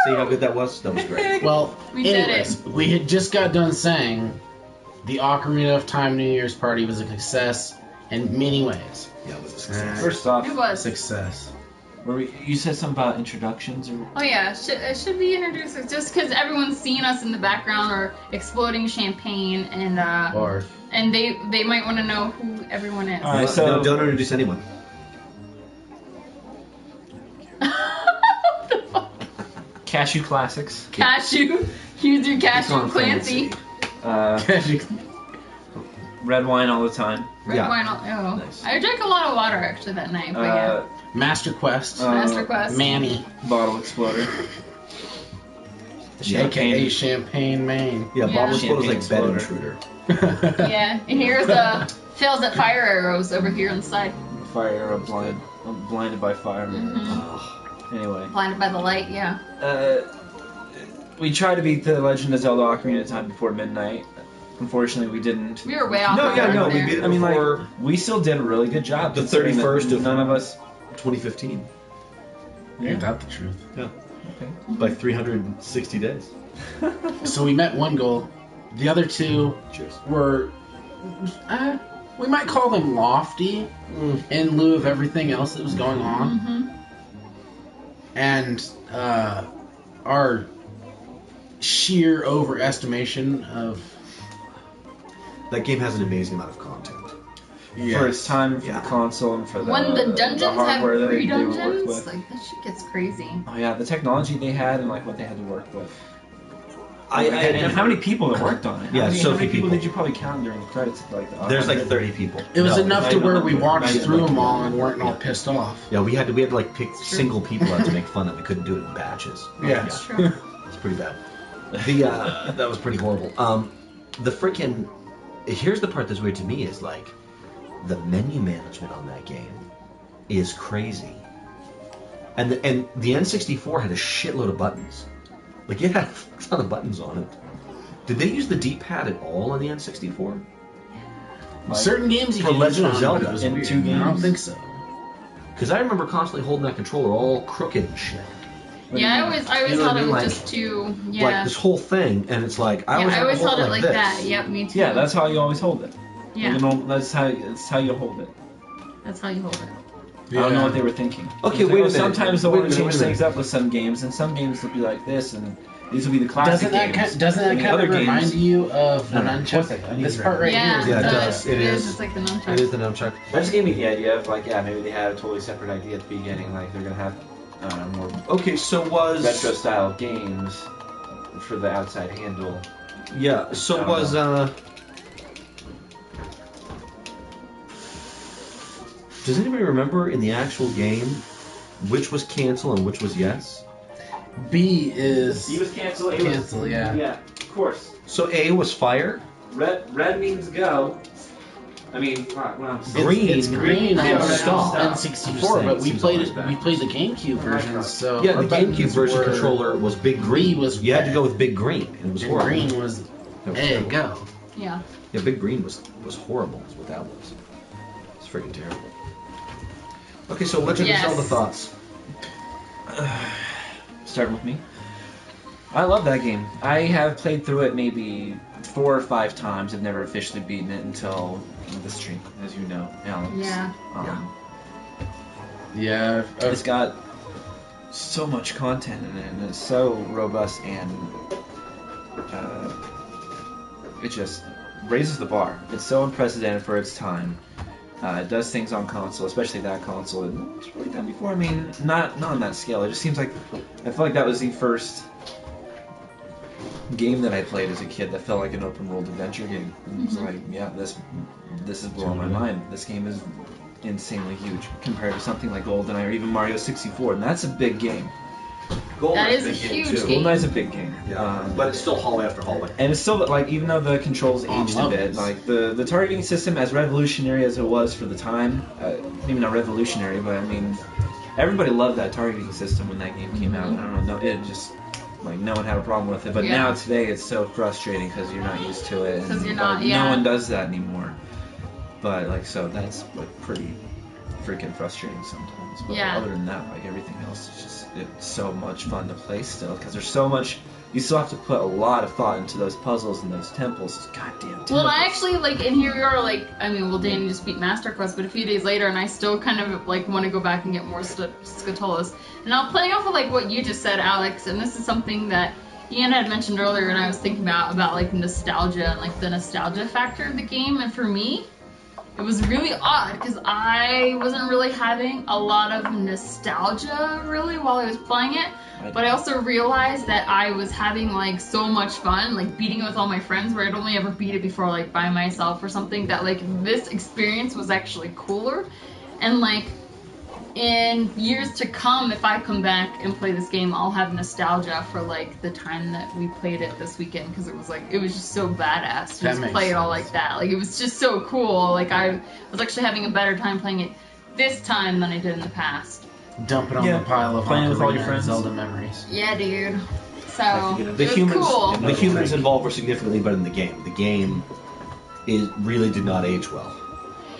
See how good that was? That was great. Well, We did anyways, we had just got done saying the Ocarina of Time New Year's party was a success in many ways. Yeah, it was a success. First off, It was. Success. you said something about introductions or Oh yeah, should we introduce us just because everyone's seeing us in the background or exploding champagne Or and they might want to know who everyone is. All right, so- No, don't introduce anyone. What the fuck? Cashew Classics. Cashew, use your It's cashew, on Clancy. fancy. Red wine all the time. Red Yeah. wine. Oh, Nice. I drank a lot of water actually that night. But yeah, Master Quest, Master Quest. Manny, Bottle exploder. Yeah. aka Champagne Main. Yeah, Yeah. Bob was like bed Champagne intruder. Yeah, and here's fails at fire arrows over here on the side. Fire arrow blind. I'm blinded by fire. Mhm. Anyway. Blinded by the light. Yeah. We tried to beat the Legend of Zelda Ocarina of Time before midnight. Unfortunately, we didn't. We were way off. No, the yeah, mark no, we there. beat it I mean, like, before we still did a really good job. the considering that 31st of none of us. 2015. Ain't that the truth? Yeah. Okay. Like 360 days. So we met one goal. The other two Cheers. were, we might call them lofty in lieu of everything else that was going on. Mhm. And our sheer overestimation of That game has an amazing amount of content. For its time, for Yeah. the console, and for the When the dungeons have hardware that free they worked dungeons, with. like that shit gets crazy. Oh yeah, the technology they had and like what they had to work with. I and how many people that worked on it? Yeah, how many, so how many few people. did you probably count during the credits? Like There's like 100? 30 people. it was No, enough I to don't where know. we watched I- through them all and weren't all pissed off. Yeah, we had to like pick single people out to make fun of. We couldn't do it in batches. Yeah. That's true. It's pretty bad. The that was pretty horrible. The freaking here's the part that's weird to me is like the menu management on that game is crazy. And the N64 had a shitload of buttons. Like it had a ton of buttons on it. Did they use the D-pad at all on the N64? Certain games you For can Legend of use it on, but Zelda it was in weird. 2 I don't games? think so. Because I remember constantly holding that controller all crooked and shit. Yeah, I always You know thought what I it mean? was Like- just too. Yeah. Like this whole thing, and it's like I Yeah, always, I always hold held it like this. that. Yep, me too. Yeah, that's how you always hold it. Yeah, You know, that's how you hold it. that's how you hold it. I don't know what they were thinking. Okay, It's wait a like, minute. sometimes they'll Wait a want to minute, change wait a things up with some games, and some games will be like this, and these will be the classic games. Doesn't that And the kind other of remind games- you of the No, no. nunchuck? One second, I need This to part right Yeah, here is Yeah, it the does. It is. It's like the nunchuck. It is the nunchuck. That just gave me the idea of like, yeah, maybe they had a totally separate idea at the beginning, like they're gonna have more Okay, so was retro style games for the outside handle. yeah. So I don't was Does anybody remember in the actual game which was cancel and which was yes? B is He was canceled. cancel, yeah. Yeah, of course. So A was fire. Red means go. I mean, well, Green. It's green Yeah, on red stop. N64, but we Seems played always it. back. We played the GameCube version, so Yeah, our the GameCube buttons version were- controller was big green. B was You had to red. go with big green, and it was And horrible. green was That was A, terrible. go. Yeah. Yeah, big green was horrible. Is what that was. It's freaking terrible. Okay, so Legend Yes. of Zelda thoughts. starting with me. I love that game. I have played through it maybe 4 or 5 times. I've never officially beaten it until the stream, as you know, Alex. Yeah. Yeah, It's got so much content in it, and it's so robust, and it just raises the bar. It's so unprecedented for its time. It does things on console, especially that console. It's really done before. I mean, not on that scale. It just seems like I feel like that was the first game that I played as a kid that felt like an open world adventure game. And it was like, yeah, this is blowing my mind. This game is insanely huge compared to something like GoldenEye or even Mario 64, and that's a big game. That is a huge game. GoldenEye's a big game. But it's still hallway after hallway. And it's still, like, even though the controls On aged a bit, levels. like, the targeting system, as revolutionary as it was for the time, maybe not revolutionary, but, I mean, everybody loved that targeting system when that game came out. I don't know, it just, like, no one had a problem with it. But Yeah. now, today, it's so frustrating because you're not used to it. 'Cause And, you're not, like, yeah. no one does that anymore. But, like, so that's, like, pretty freaking frustrating sometimes. But Yeah. other than that, like everything else is just it's so much fun to play still because there's so much. You still have to put a lot of thought into those puzzles and those temples. Goddamn temples. Well, I actually, like, and here we are, like, I mean, well, Danny just beat Master Quest, but a few days later, and I still kind of, like, want to go back and get more Scatolas. And I'll play off of, like, what you just said, Alex, and this is something that Ian had mentioned earlier, and I was thinking about like, nostalgia and, like, the nostalgia factor of the game, and for me, it was really odd, because I wasn't really having a lot of nostalgia, really, while I was playing it. But I also realized that I was having, like, so much fun, like, beating it with all my friends, where I'd only ever beat it before, like, by myself or something, that, like, this experience was actually cooler. And, like, in years to come, if I come back and play this game, I'll have nostalgia for, like, the time that we played it this weekend, because it was, like, it was just so badass to just play it all like that. Like, it was just so cool. Like, I was actually having a better time playing it this time than I did in the past. Dump it on the pile of playing with all your Ocarina friends. Zelda memories. Yeah, dude. So, The it was humans, cool. the humans involved were significantly better than the game. The game really did not age well.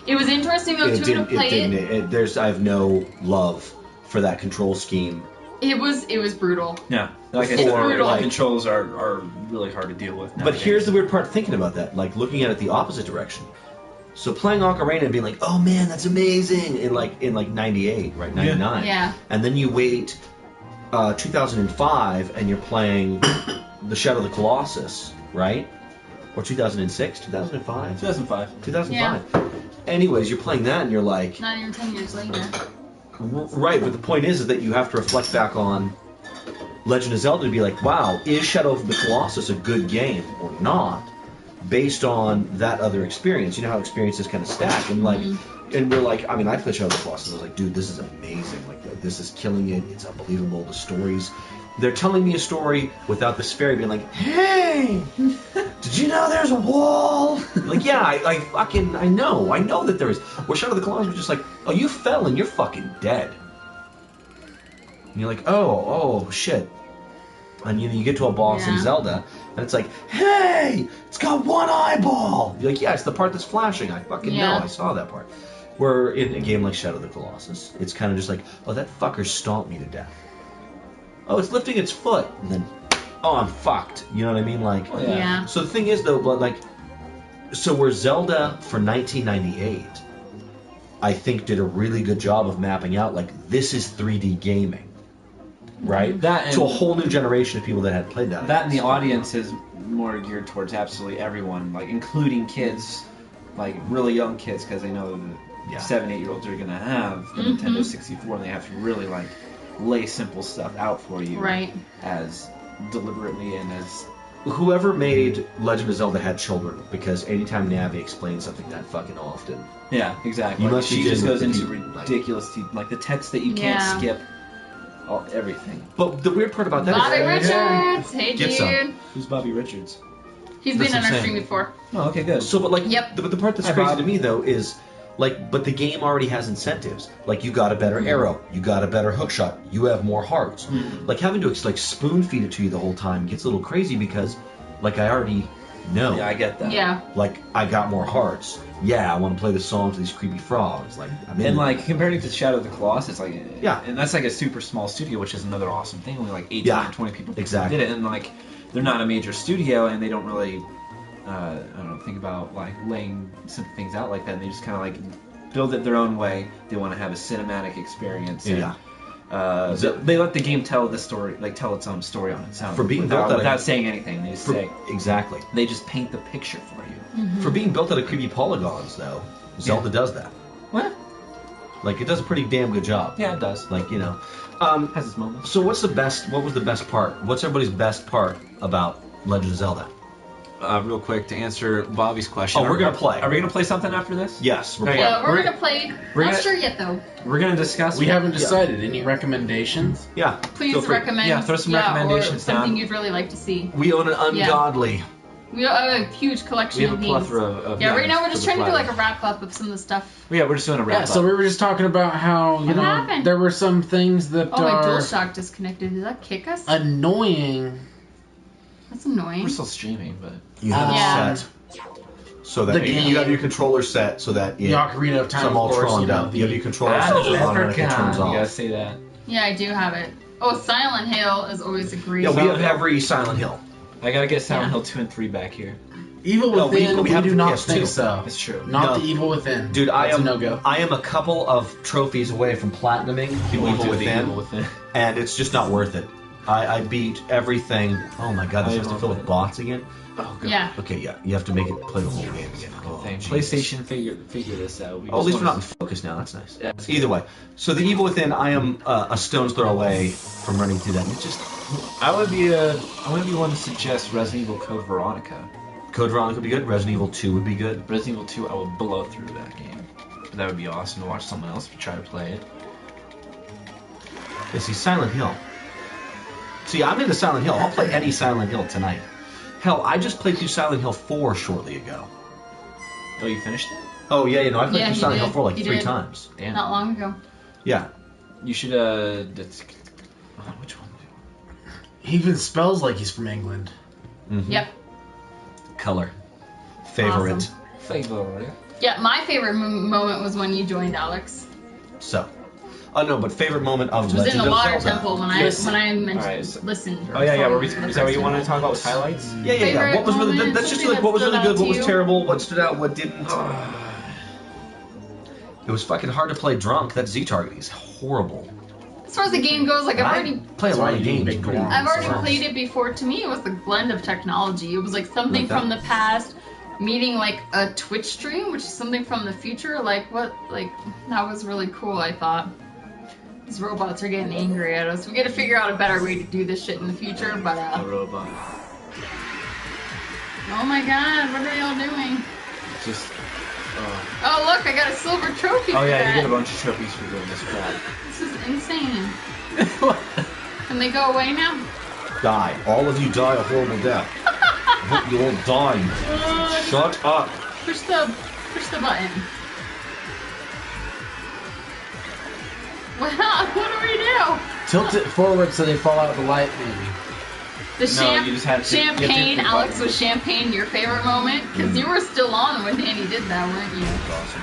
It was interesting, though, too, to play it. I have no love for that control scheme. It was brutal. Yeah, like I It's said, brutal. the controls are really hard to deal with. But nowadays. here's the weird part thinking about that, like looking at it the opposite direction. So playing Ocarina and being like, oh man, that's amazing in like 98, right? 99. Yeah. And then you wait 2005 and you're playing The Shadow of the Colossus, right? Or 2006, 2005? 2005. 2005. Anyways, you're playing that and you're like, Not even 10 years later. right, but the point is that you have to reflect back on Legend of Zelda to be like, wow, is Shadow of the Colossus a good game or not? Based on that other experience. You know how experiences kind of stack. And like, and we're like, I mean, I played Shadow of the Colossus and I was like, dude, this is amazing. Like, this is killing it. It's unbelievable. The stories. They're telling me a story without this fairy being like, hey, did you know there's a wall? Like, yeah, I know that there is. Where Shadow of the Colossus was just like, oh, you fell and you're fucking dead. And you're like, oh, shit. And you get to a boss in Zelda, and it's like, hey, it's got one eyeball. You're like, yeah, it's the part that's flashing. I fucking know. I saw that part. Where in a game like Shadow of the Colossus, it's kind of just like, oh, that fucker stomped me to death. Oh, it's lifting its foot, and then, oh, I'm fucked. You know what I mean? Like, Yeah. So the thing is, though, but like, so where Zelda for 1998, I think did a really good job of mapping out, like, this is 3D gaming. Right? That and to a whole new generation of people that had played that. That and the audience is more geared towards absolutely everyone, like including kids, like really young kids, because they know that 7-8-year-olds are gonna have the Nintendo 64, and they have to really like lay simple stuff out for you, Right. as deliberately and as. Whoever made Legend of Zelda had children, because anytime Navi explains something that fucking often, Yeah, exactly. You Like, must be she just dealing goes with into the people, like- ridiculous, like the text that you can't skip, everything. But the weird part about that Bobby is Richards! Hey, Get dude. some. Who's Bobby Richards? He's That's been on what I'm our saying. stream before. Oh, okay, good. So, but like, Yep. the part that's Hi, crazy Bob. to me though is, like, but the game already has incentives. Like, you got a better arrow, you got a better hook shot, you have more hearts. Like, having to like spoon feed it to you the whole time gets a little crazy because, like, I already know. Yeah, I get that. Yeah. Like, I got more hearts. Yeah, I want to play the songs of these creepy frogs. Like, I'm in And there. like comparing it to Shadow of the Colossus, like Yeah. and that's like a super small studio, which is another awesome thing. Only like 18 Yeah, or 20 people exactly. did it, and like they're not a major studio, and they don't really, I don't know, think about like laying simple things out like that. And they just kind of like build it their own way. They want to have a cinematic experience. And, Yeah. they let the game tell the story, like tell its own story on its own, For being without, built out of- without saying anything. They just say Exactly. they just paint the picture for you. For being built out of creepy polygons, though, Zelda does that. What? Like, it does a pretty damn good job. Yeah, it does. Like, you know. Has its moments. So what was the best part? What's everybody's best part about Legend of Zelda? Real quick, to answer Bobby's question. Oh, we're gonna play. Are we gonna play something after this? Yes, we're Okay. playing. Yeah, we're gonna play. we're Not gonna- sure yet, though. We're gonna discuss. We haven't decided. Any recommendations? Yeah. Please feel free. recommend. Yeah, throw some recommendations or something down. you'd really like to see. We own an ungodly. We have a huge collection We have of a games. plethora of Yeah, right games now we're for just the trying to do like platter. a wrap up of some of the stuff. Yeah, we're just doing a wrap Yeah, so up. we were just talking about how, you What know, happened? there were some things that Oh, my are DualShock disconnected. Did that kick us? annoying. That's annoying. We're still streaming, but You have Yeah. it set. So that The you game. have your controller set so that The Ocarina of Time, I'm all of course, troned you know, up. You have your controller Ah, set so the that automatically leprechaun. turns You gotta off. say that. Yeah, I do have it. Oh, Silent Hill is always a great. Yeah, we Silent have Hill. every Silent Hill. I gotta get Silent Yeah. Hill 2 and 3 back here. Evil No, Within, we we have do to- not yes, think too. so. That's true. Not No. the Evil Within. Dude, That's a no-go. I am a couple of trophies away from platinuming You Evil won't do the Within, Evil Within. and it's just not worth it. I beat everything. Oh my god, this I has to love fill with it. bots again? Oh god. Yeah. Okay, yeah, you have to make it play the whole game again. Oh, Thing. Jesus. PlayStation figure this out. We Oh, at just least we're not wanna- in focus now. That's nice. Yeah. Either way, so the Evil Within, I am a stone's throw away from running through that. And it's just I would be one to suggest Resident Evil Code Veronica. Code Veronica would be good. Resident Evil 2 would be good. Resident Evil 2, I would blow through that game. That would be awesome to watch someone else try to play it. Yeah, see, Silent Hill. See, I'm into Silent Hill. I'll play any Silent Hill tonight. Hell, I just played through Silent Hill 4 shortly ago. Oh, you finished it? Oh yeah, I played Yeah, through he Silent Hill did. 4 like He 3 did. times. Damn. Not long ago. Yeah. You should which one? He even spells like he's from England. Mhm. Yep. Color. Favorite. Awesome. Favorite. Yeah, my favorite moment was when you joined, Alex. So. Oh no, but favorite moment of It was Legend in the of Water Zelda. Temple when Listen. I mentioned Alright, so- listen. Oh yeah, yeah. for Is the that what first you wanted to time. talk about with highlights? Yeah, yeah, yeah. Favorite What was really moment, that's just something like what was that really stood good, out what to was you? terrible, what stood out, what didn't. It was fucking hard to play drunk. That Z targeting is horrible. As far as the game goes, like I've already play a That's lot why of you need games. big pretty guns. I've already fast. played it before. To me, it was the blend of technology. It was like something Like that? from the past meeting like a Twitch stream, which is something from the future. Like that was really cool. I thought these robots are getting angry at us. We got to figure out a better way to do this shit in the future. But A robot. oh my god, what are y'all doing? Just. Oh look, I got a silver trophy. Oh for yeah, that. you get a bunch of trophies for doing this crap. This is insane. Can they go away now? Die. All of you die a horrible death. Hope you all die. Shut up. Push the button. What do we do? Tilt it forward so they fall out of the light, maybe. The you just had to- you have to hit champagne, the Alex, button. was champagne your favorite moment? Because you were still on when Danny did that, weren't you? Awesome.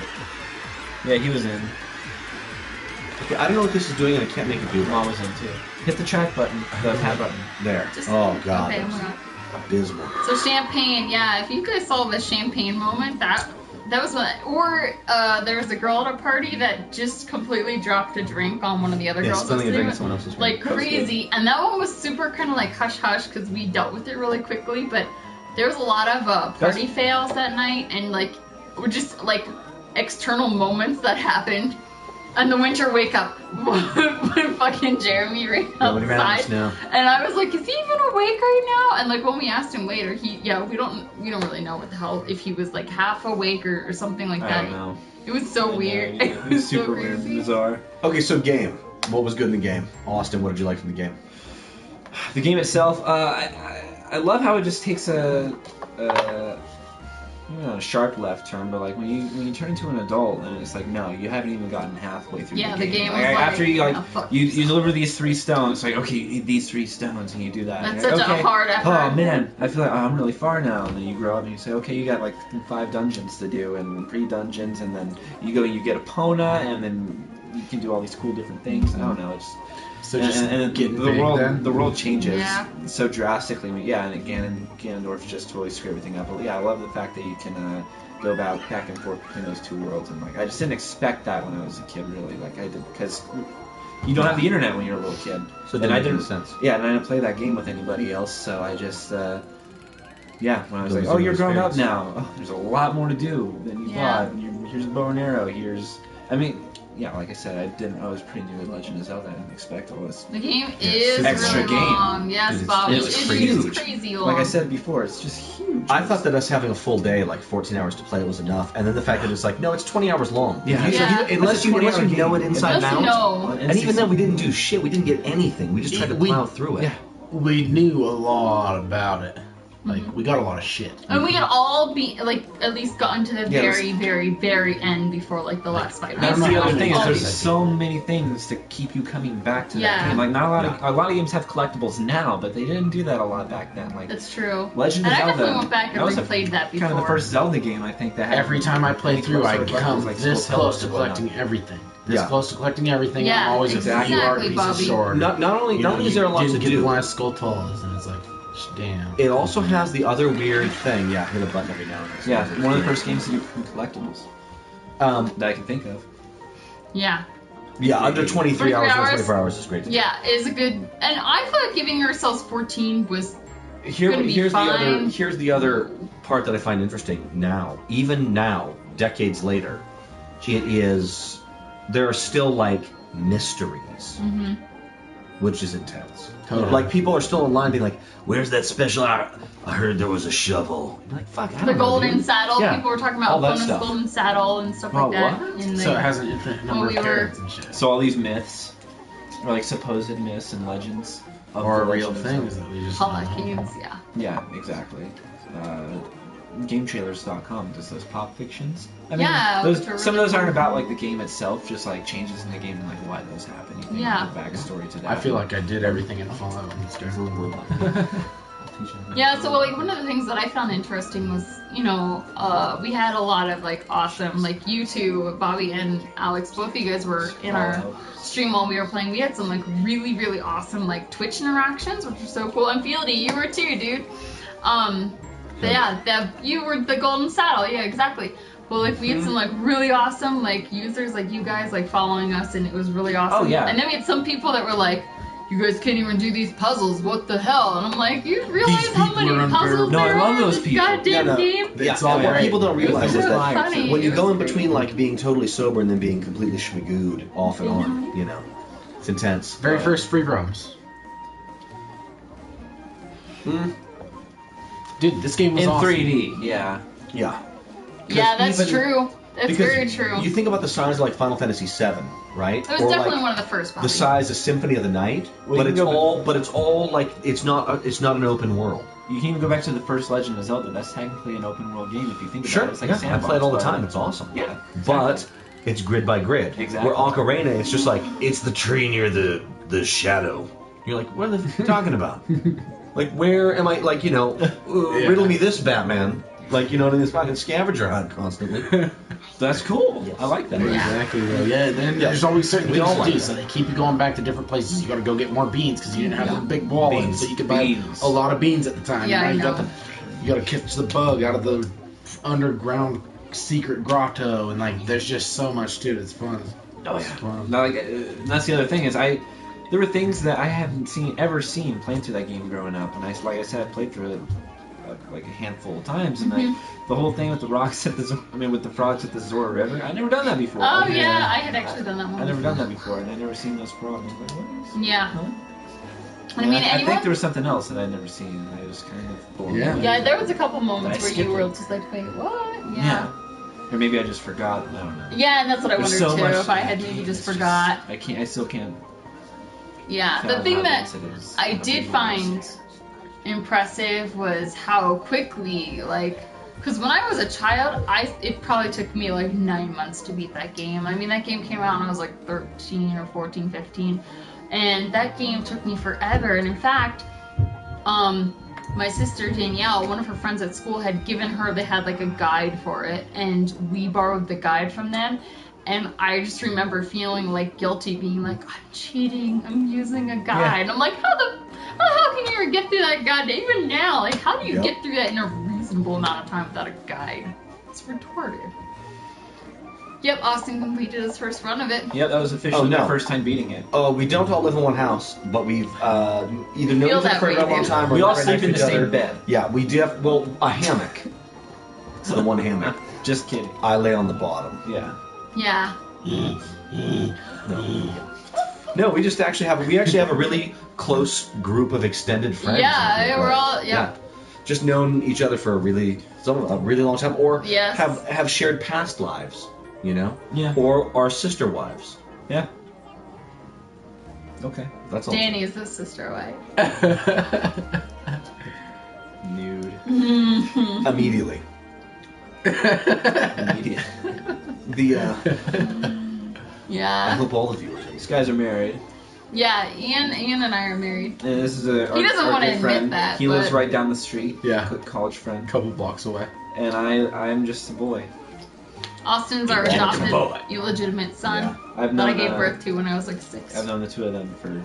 Yeah, he was in. Okay, I don't know what this is doing, and I can't make it do it. Mom was in too. Hit the track button. The pad button. There. Just- Oh god, okay, that I'm was gonna- abysmal. So champagne, yeah. If you guys saw the champagne moment, that was what. Or there was a girl at a party that just completely dropped a drink on one of the other Yeah, girls. spilling a that drink was at someone else's like drink. crazy, and that one was super kind of like hush hush because we dealt with it really quickly. But there was a lot of party fails that night, and like were just like external moments that happened. And the winter wake up when fucking Jeremy ran Nobody ran out of outside, snow. and I was like, "Is he even awake right now?" And like when we asked him later, we don't really know what the hell if he was like half awake or something like I that. don't know. It was so weird. It was so super weird, crazy. bizarre. Okay, so game. What was good in the game? Austin, what did you like from the game? The game itself, I love how it just takes a sharp left turn, but like when you turn into an adult and it's like no, you haven't even gotten halfway through. Yeah, the the game Like, was like, after you "Oh, fuck you this." deliver these 3 stones, like okay, you need these 3 stones, and you do that. That's and you're such like, a okay, hard effort. Oh man, I feel like I'm really far now. And then you grow up and you say, okay, you got like 5 dungeons to do and 3 dungeons, and then you get a Pona, and then you can do all these cool different things. I don't know, it's. So just and getting the big world then? the world changes Yeah. so drastically. Yeah, and Ganondorf just totally screwed everything up. But yeah, I love the fact that you can go back and forth between those 2 worlds, and like I just didn't expect that when I was a kid, really. Like I did, because you don't have the internet when you're a little kid. So it and I didn't didn't make sense. Yeah, and I didn't play that game with anybody else, so I just yeah, when I was It like, was oh, a you're grown up experience. now. Oh, there's a lot more to do than you Yeah. thought. Here's a bow and arrow. Yeah, like I said, I was pretty new with Legend of Zelda. I didn't expect all this. The game is Extra really game. long. Yes, Dude, Bobby. it's It crazy. is crazy long. Like I said before, it's just huge. I thought that us having a full day, like 14 hours to play, was enough, and then the fact that it's like, no, it's 20 hours long. Yeah. You- Yeah. unless you 20-hour know it game. inside Unless and you out. know. And even then, we didn't do shit. We didn't get anything. We just tried to We- plow through it. Yeah. We knew a lot about it. Like, we got a lot of shit. And we had all be like at least gotten to the Yeah, very, very, very end before like the last fight. That's don't the know other how thing is many there's times. so many things to keep you coming back to Yeah. that game. Like not a lot of games have collectibles now, but they didn't do that a lot back then. Like That's true. Legend And of I Zelda. definitely went back and was replayed that before. kind of the first Zelda game I think that had Every time I play any through, I close come collectibles, like this Skull close to Tellers and whatnot. collecting everything. This Yeah. close to collecting everything. Yeah, I'm always exactly, a few art piece Bobby. of sword. Not only You know, is there a lot to didn't get do. the last Skulltulas, and it's like, damn. It also has the other weird thing. Yeah, hit a button every now and then. Yeah, one of the first games to do collectibles that I can think of. Yeah. Yeah, under 23 hours, 23 24 hours is great. Yeah, is a good. And I feel like giving ourselves 14 was. gonna be Here's fine. the other part that I find interesting now. Even now, decades later, there are still like mysteries, Mm-hmm. which is intense. Totally. Like people are still in line being like, "Where's that special? I heard there was a shovel." I'm like, fuck, I The don't know, golden dude. saddle. Yeah. People were talking All about that Opponent's stuff. golden saddle and stuff Oh, like that. what? In So the- it has an infinite number When of we were- carrots and shit. So all these myths, or like supposed myths and legends, of Or the real Legend of things Zelda. that we just Paula don't know. Keynes, yeah. Yeah, exactly. GameTrailers.com does those pop fictions. I mean, Yeah, those, which are some of really those aren't cool. about like the game itself, just like changes in the game and like why those happen. You think Yeah. the backstory to that. I feel like I did everything in Fallout when it's Yeah, so like one of the things that I found interesting was, you know, we had a lot of like awesome, like you two, Bobby and Alex, both of you guys were in our stream while we were playing. We had some like really, really awesome like Twitch interactions, which were so cool. And Fieldy, you were too, dude. You were the golden saddle. Yeah, exactly. Well, like we had some like really awesome like users like you guys like following us, and it was really awesome. Oh, yeah. And then we had some people that were like, "You guys can't even do these puzzles. What the hell?" And I'm like, "You realize These how people many are puzzles unbearable. No, I there love are those in this people. goddamn Yeah, no. game?" It's Yeah, all what right. people don't realize It is was that funny. when you It go was in great. between like being totally sober and then being completely schmagooed off and on, you know, it's intense. Very first free roams. Dude, this game was in awesome. 3D. Yeah. Yeah. Yeah, that's even- true. That's Because very true. You think about the size of like Final Fantasy VII, right? It was Or definitely like one of the first. the Bobby. size of Symphony of the Night, Well, but you it's can go all like it's not an open world. You can even go back to the first Legend of Zelda. That's technically an open world game if you think about it. It's like a I sandbox, play it all the but- time. It's awesome. Yeah. But it's grid by grid. Exactly. Where Ocarina, it's just like it's the tree near the shadow. You're like, what are you talking about? Like, where am I? Like, you know, riddle me this, Batman. Like, you know, in this fucking scavenger hunt constantly. That's cool. Yes. I like that. Exactly. Well, yeah. Then there's always certain We things all to like do, that. so they keep you going back to different places. You got to go get more beans because you didn't have the big wallet, Beans. so you could buy Beans. a lot of beans at the time. Yeah, Now I you got know. you got to catch the bug out of the underground secret grotto, and like there's just so much to it. It's fun. Oh It's yeah. fun. Now, like, that's the other thing is there were things that I hadn't ever seen playing through that game growing up, and like I said, I played through it like a handful of times, and the whole thing with the rocks at with the frogs at the Zora River, I'd never done that before. Oh yeah, I had actually done that one. I'd never done that before, and I'd never seen those frogs. I was like, what is? Yeah. Huh? I mean, I think anyone? there was something else that I'd never seen, and I was kind of blown Yeah. away. Yeah, there was a couple moments I where you skipped were it. just like, wait, what? Yeah. Yeah. Or maybe I just forgot. I don't know. Yeah, and that's what I There's wondered so too. much If I to had the maybe game, just it's forgot. I still can't. Yeah, the fathom thing how that dense it is I on a did big find universe. impressive was how quickly, like, because when I was a child, it probably took me like 9 months to beat that game. I mean, that game came out when I was like 13 or 14, 15, and that game took me forever. And in fact, my sister Danielle, one of her friends at school had given her, they had like a guide for it, and we borrowed the guide from them. And I just remember feeling like guilty, being like, I'm cheating, I'm using a guide. And I'm like, how the hell can you ever get through that guide? Even now, like, how do you Yep. get through that in a reasonable amount of time without a guide? It's retarded. Yep, Austin completed his first run of it. Yep, that was officially Oh, no. my first time beating it. Oh, we don't all live in one house, but we've either known Feel each other that for a way, very long dude. time, or We all right sleep next in to the each other. same bed. Yeah, we do have, well, a hammock. It's the one hammock. Just kidding. I lay on the bottom. Yeah. Yeah. No, we actually have a really close group of extended friends. Yeah, we're all, yeah. Just known each other for a really long time, or Yes. have shared past lives, you know? Yeah. Or are sister wives. Yeah. Okay. That's all. Danny is the sister wife. Nude. immediately. Immediate. The I Yeah. hope all the viewers are. These guys are married. Yeah, Ian and I are married. And this is our, He doesn't our wanna good admit friend. that, He lives but- right down the street. Yeah. College friend. couple blocks away. And I'm just a boy. Austin's our Yeah, adopted, boy. illegitimate son Yeah. I've that I known, gave birth to when I was like 6. I've known the two of them for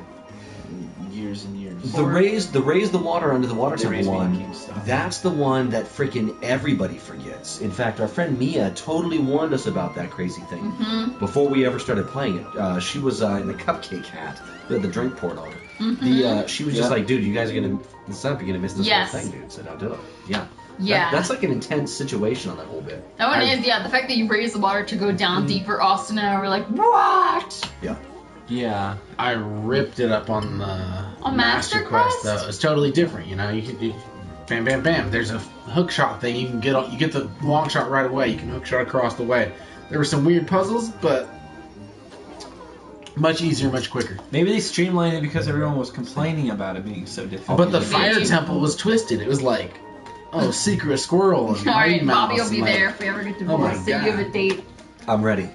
years and years. The raise the water under the water They temple raised me one. in King stuff. That's the one that freaking everybody forgets. In fact, our friend Mia totally warned us about that crazy thing Mm-hmm. before we ever started playing it. She was in the cupcake hat with the drink poured on her. Mm-hmm. She was just Yeah. like, dude, you guys are gonna this up. You're gonna miss this Yes. whole thing, dude. So now do it. Yeah. Yeah. That's like an intense situation on that whole bit. That one I- is, yeah, the fact that you raise the water to go down deeper, Austin and I were like, what? Yeah. Yeah. I ripped it up on the Master Quest. Quest? Though it's totally different. You know, you can do bam, bam, bam. There's a hook shot thing. You can you get the long shot right away. You can hook shot across the way. There were some weird puzzles, but much easier, much quicker. Maybe they streamlined it because everyone was complaining about it being so difficult. But the Maybe. fire temple was twisted. It was like, oh, secret squirrel. And Alright, Mighty Mouse Bobby will be and, like, there if we ever get Oh my divorced, so you have a God. date. I'm ready.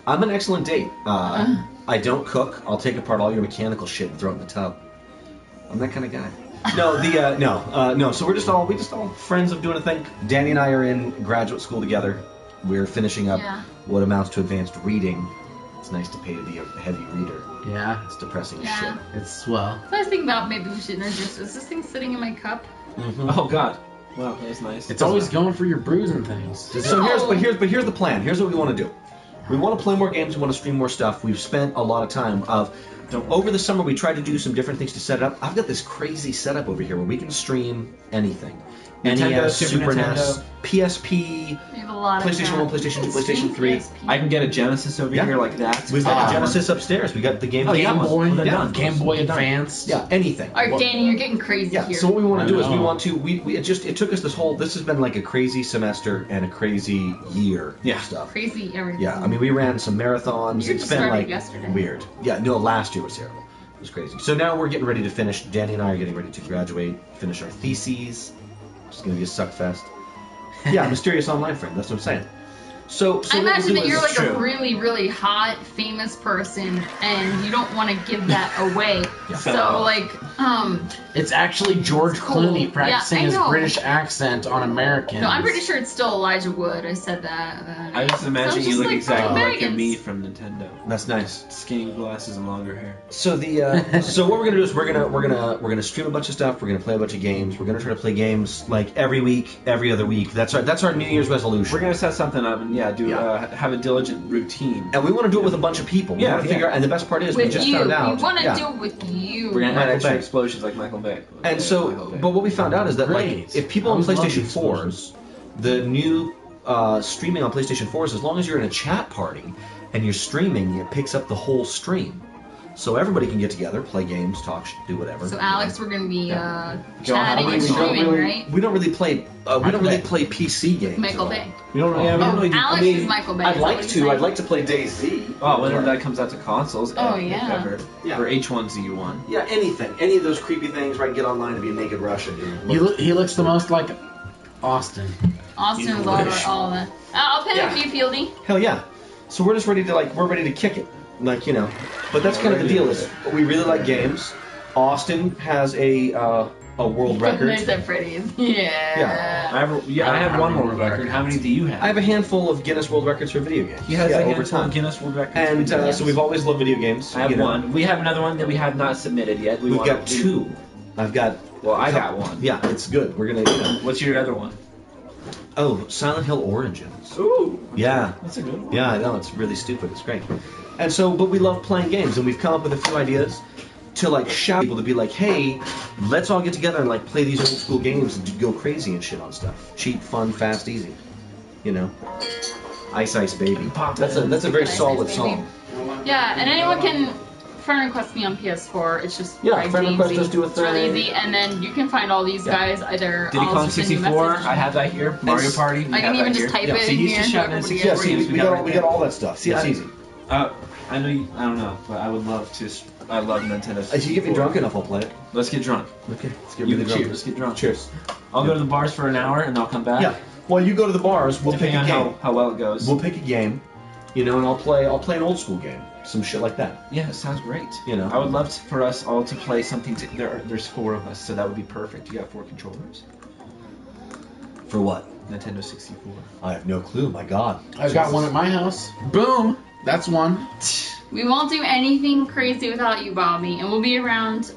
I'm an excellent date. I don't cook. I'll take apart all your mechanical shit and throw it in the tub. I'm that kind of guy. No, no. So we just all friends of doing a thing. Danny and I are in graduate school together. We're finishing up Yeah. what amounts to advanced reading. It's nice to pay to be a heavy reader. Yeah, It's depressing as Yeah. shit. it's swell. So I was thinking about maybe we should introduce, is this thing sitting in my cup? Oh God. Wow, that was nice. It's always going for your bruising things. Just So No. here's the plan. Here's what we want to do. We want to play more games. We want to stream more stuff. We've spent a lot of time over the summer. We tried to do some different things to set it up. I've got this crazy setup over here where we can stream anything. Nintendo, NES, Super Super Nintendo. NES, PSP, We have a lot of PlayStation 1, PlayStation 2, PlayStation 3. I can get a Genesis over Yeah. here like that. We've got Ah. the Genesis upstairs. We got the Game Oh, Boy. yeah, Game Boy, Well, yeah. Game Boy Advance. Yeah, anything. Alright, What- Danny, you're getting crazy Yeah, here. so what we want I to do is we know. want to it took us this has been like a crazy semester and a crazy year Yeah. stuff. Crazy everything. Yeah, I mean we ran some marathons. You It's just been started like yesterday. weird. Yeah, no, last year was terrible. It was crazy. So now we're getting ready to finish. Danny and I are getting ready to graduate, finish our theses. It's gonna be a suck fest. Yeah, mysterious online friend. That's what I'm saying. So I what we'll imagine do that you're is- like a true. really, really hot, famous person, and you don't want to give that away. Yeah. So, like, It's actually George Cool. Clooney Yeah, practicing I his know. British accent on Americans. no, I'm pretty sure it's still Elijah Wood. I said that. I just imagine Sounds you just look like exactly fucking like your Americans. me from Nintendo. That's nice. Skinny glasses and longer hair. So so what we're gonna do is we're gonna stream a bunch of stuff. We're gonna play a bunch of games. We're gonna try to play games like every week, every other week. That's our New Year's resolution. We're gonna set something up and have a diligent routine. And we want to do it with a bunch of people. We Yeah, want to figure yeah. out. And the best part is we With just you. found out. We want to yeah. do it with you. We're gonna add Michael extra Bay. explosions like Michael Bay. And so, but what we found out is that like Great. if people I on always love PlayStation these 4s, the new streaming on PlayStation 4s, as long as you're in a chat party and you're streaming, it picks up the whole stream. So everybody can get together, play games, talk, do whatever. So, Alex, we're going to be Yeah. chatting and we don't streaming, right? We don't really play. We don't really Bay. play PC games. Michael at all. Bay. We don't. Yeah, we Oh, don't really. Alex I mean, is Michael Bay. I'd is that like what to. you're I'd saying? like to play DayZ. Oh, whenever that comes out to consoles. Oh, yeah. Ever. Yeah. Or H1Z1. Yeah, anything. Any of those creepy things where I can get online and be a naked Russian. He looks the most like Austin. Austin is English. all that. I'll pin Yeah. it for you, Fieldy. Hell yeah. So we're just ready to we're ready to kick it. But that's kind of the deal is we really like games. Austin has a world record. Nice at Freddy's. Yeah. I have one world record. How many do you have? I have a handful of Guinness World Records for video games. He has yeah, a over handful time. of Guinness World Records. And for games. so we've always loved video games. I have you know. one. We have another one that we have not submitted yet. We've got two. I've got. Well, I got one. Yeah, it's good. We're gonna. What's your other one? Oh, Silent Hill Origins. Ooh, Yeah. that's a good one. Yeah, I know, it's really stupid. It's great. And so, but we love playing games, and we've come up with a few ideas to shout people to be like, hey, let's all get together and play these old school games and go crazy and shit on stuff. Cheap, fun, fast, easy. Ice Ice Baby. That's a very Ice solid Ice Baby. song. Yeah, and anyone can friend request me on PS4. It's just Yeah, by friend request Jamesy. us, do a It's really thing. easy, and then you can find all these guys either. Diddy I'll Kong just send you a 64. message. I have that here. Mario Party. I can even just type Yeah, it see, in he's here. just so shouting at everybody us. Yeah, else see, can- we got all that stuff. See, it's Yeah. easy. I know. I don't know, but I would love to. I love Nintendo 64. If you get me drunk enough, I'll play it. Let's get drunk. Okay, let's get You really cheers. drunk. Let's get drunk. Cheers. I'll go to the bars for an hour and I'll come back. Yeah. While you go to the bars, we'll pick Depending a on game. how well it goes. We'll pick a game, you know, and I'll play an old school game, some shit like that. Yeah, it sounds great. You know. I would love for us all to play something. There's 4 of us, so that would be perfect. You got 4 controllers. For what? Nintendo 64. I have no clue. My God. I've got one at my house. Boom. That's one. We won't do anything crazy without you, Bobby, and we'll be around.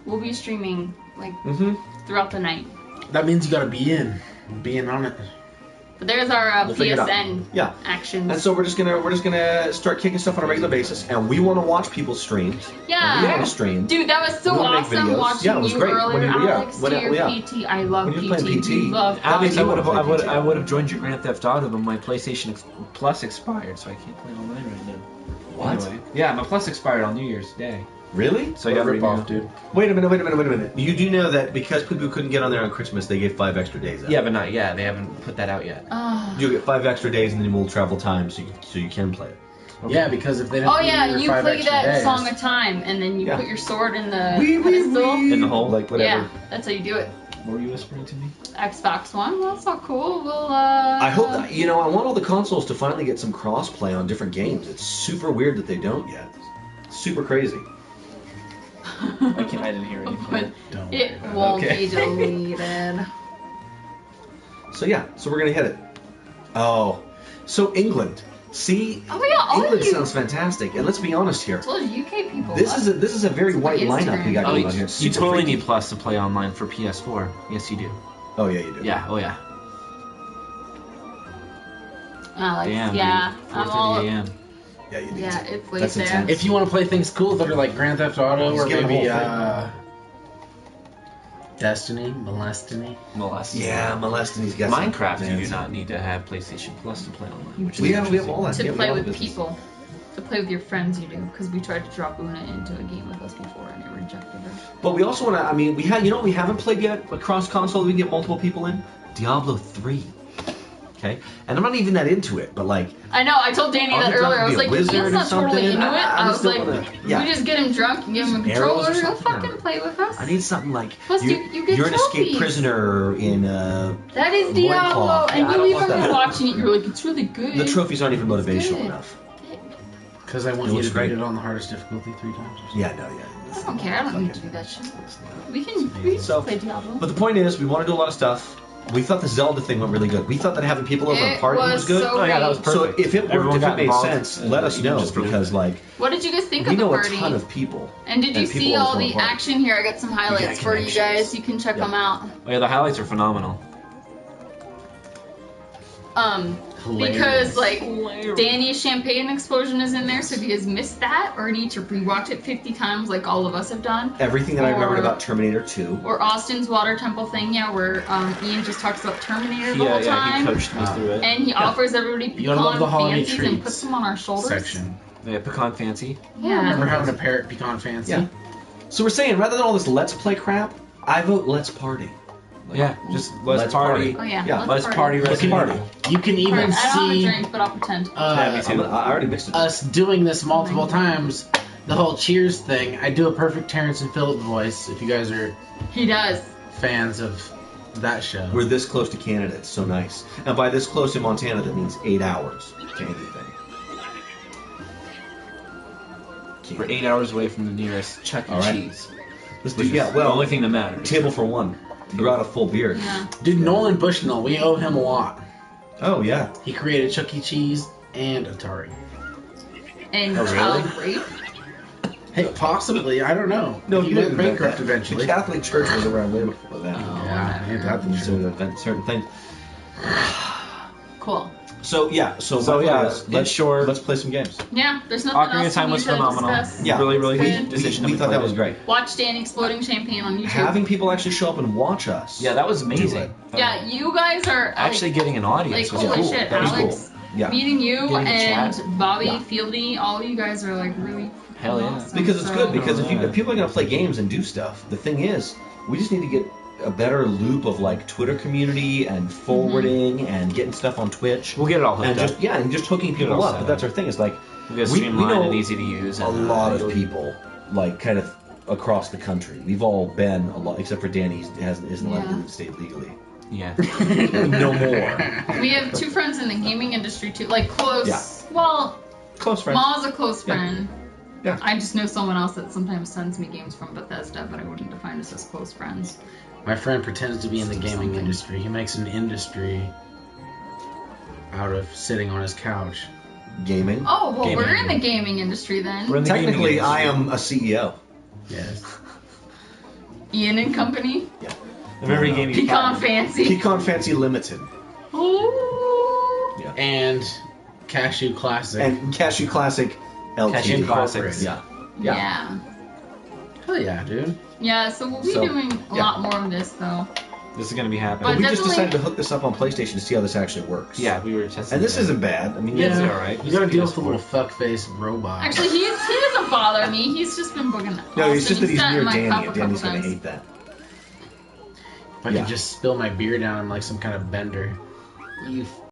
We'll be streaming like throughout the night. That means you gotta be in on it. But there's our We'll figure it out. PSN Yeah. actions. And so we're just gonna start kicking stuff on a regular basis, and we want to watch people's streams. Yeah. And we want to stream. Dude, that was so We wanna make awesome videos. watching Yeah, it was you great. earlier, When you- yeah, Alex, when do it- your yeah. PT. I love When you PT. were playing PT. You love Alex, you I wanna would play have joined your Grand Theft Auto, but my PlayStation Plus expired, so I can't play online right now. What? Anyway. Yeah, my Plus expired on New Year's Day. Really? So I got Rip to off, dude. Wait a minute. You do know that because people couldn't get on there on Christmas, they gave 5 extra days out. Yeah, but not yet. They haven't put that out yet. Oh. You'll get 5 extra days, and then we'll travel time, so you can play it. Yeah, because if they don't Oh give yeah, your you 5 play extra that days, song of time, and then you Yeah. put your sword in the Wee, wee, pedestal. wee. In the hole? Like whatever. Yeah, that's how you do it. What were you whispering to me? Xbox One, well, that's not cool. We'll I hope that, I want all the consoles to finally get some cross-play on different games. It's super weird that they don't yet. Super crazy. I didn't hear anything. Don't It worry about won't Okay. be deleted. So yeah, so we're gonna hit it. Oh, so England. See, Oh yeah, all England of you. sounds fantastic. And let's be honest here. Those UK people. This is a very Look white at lineup we got Instagram. Oh, going you, on here. you Super totally freaky. need Plus to play online for PS4. Yes, you do. Oh yeah, you do. Yeah. Oh yeah. Alex, Damn. yeah, Dude. I'm all. 4:30 a.m. Yeah, you do. Yeah, it's late That's there. intense. If you want to play things cool that are like Grand Theft Auto Just or get the maybe whole Destiny, Molestiny. Molest. Yeah, molesting's got some Minecraft, you do fancy. not need to have PlayStation Plus to play online. Which is We have interesting. all that. To Yeah, we play have all with the business. people. To play with your friends, you do. Because we tried to drop Una into a game with us before and it rejected her. But we also want to. I mean, we have. You know what we haven't played yet? Across console, we can get multiple people in. Diablo 3. Okay, and I'm not even that into it, but like, I know, I told Danny I'll that just have earlier. to I was be a like, wizard he's or not totally something. into it. I I just was don't like, wanna- yeah. we just get him drunk and give him a Some arrows or controller. He'll something. fucking play with us. I need something like Plus, you get you're an escaped trophies. prisoner in That is Diablo, loincloth. and Yeah, I you don't even want were that. watching it. You're like, it's really good. The trophies aren't even motivational good. enough. Because I want It you looks to great. beat it on the hardest difficulty 3 times. Or something. Yeah, no, yeah. I don't care. I don't need to do that shit. We can So- play Diablo. But the point is, we want to do a lot of stuff. We thought the Zelda thing went really good. We thought that having people over and It partying was was good. so Oh yeah, that was great. So perfect. if it worked, Everyone if it got made involved, sense, and let us even know just for- because like What did you guys think we of the know a party? ton of people. And did you and people see always all wanna the party. action here? I got some highlights Yeah, for you connections. guys. You can check Yeah. them out. Oh yeah, the highlights are phenomenal. Hilarious. Because like Danny's champagne explosion is in there, so if you guys missed that or need to rewatch it 50 times like all of us have done, Everything that I remembered Or- about Terminator 2. or Austin's water temple thing, yeah, where Ian just talks about Terminator the Yeah, whole yeah, time, he coached me through it. and he offers everybody You gotta love the pecan holiday fancies and treats puts them on our shoulders. section. Yeah, pecan fancy. Remember Yeah. having a parrot pecan fancy? Yeah. So we're saying rather than all this let's play crap, I vote let's party. Yeah, just let's Let's party. Oh yeah. Yeah, Let's party. Let's party. You can Alright, even I don't have a see drink, but I'll pretend. Yeah, me too. I already mixed it. us doing this multiple times. The whole Cheers thing. I do a perfect Terrence and Phillip voice. If you guys are He does. fans of that show. We're this close to Canada. It's so nice. And by this close to Montana, that means 8 hours to anything. We're 8 hours away from the nearest Chuck E. All right. Cheese. Let's do, Which is yeah, the well, only thing that matters. table for one. You brought a full beer. Yeah. Dude, Nolan Bushnell, we owe him a lot. Oh, yeah. He created Chuck E. Cheese and Atari. And Oh, really? child rape. Hey, possibly. I don't know. No, he you went didn't invent bankrupt that. eventually. The Catholic Church was around way before that. Yeah, ain't that the So truth? to invent certain things. Cool. So yeah, So, my yeah, point is, in short- let's play some games. Yeah, there's nothing Ocarina else of Time we was need to phenomenal. discuss. Yeah. Really, really Good. good decision. We we thought that played was it. great. Watch Dan exploding champagne on YouTube. Having people actually show up and watch us. Yeah, that was amazing. Yeah, you guys are like, Actually, getting an audience like was holy cool. shit, That was Alex. cool. Yeah. Meeting you Getting to and chat. Bobby, Yeah. Fieldy, all of you guys are like really Hell yeah. awesome. Because it's So- good. Because if Yeah. people are gonna play games and do stuff, the thing is, we just need to get a better loop of like Twitter community and forwarding and getting stuff on Twitch. We'll get it all hooked and up. just hooking Get it people all up. set But that's up. our thing. Is like We'll get we streamlined know and easy to use. a And, lot of people, like kind of across the country. We've all been a lot, except for Danny, isn't allowed to Yeah. leave the state legally. Yeah. No more. We have 2 friends in the gaming industry too, like close. Yeah. Well, Close friends. Ma's a close friend. Yeah. I just know someone else that sometimes sends me games from Bethesda, but I wouldn't define us as close friends. My friend pretends to be in the gaming industry. He makes an industry out of sitting on his couch. Gaming. Oh, well, Gaming. we're in the gaming industry then. We're in the gaming Technically, industry. I am a CEO. Yes. Ian and Company. I'm very gaming. Pecan Fancy. Pecan Fancy Limited. Ooh. Yeah. And Cashew Classic. And Cashew Classic LTD. Cashew Classics. Yeah. Yeah. Hell yeah, dude. Yeah, so we'll be So, doing a yeah. lot more of this though. This is going to be But happening. we just definitely- decided to hook this up on PlayStation to see how this actually works. Yeah, we were testing. And this it. isn't bad. I mean, Yeah, it's it's all right. You gotta deal with the little fuckface robot. Actually, he doesn't bother me. He's just been booking. No, it's Austin. just that he's sat in near my Danny, cup a and Danny's couple going to times. hate that. If I Yeah. could just spill my beer down, I'm like some kind of bender. You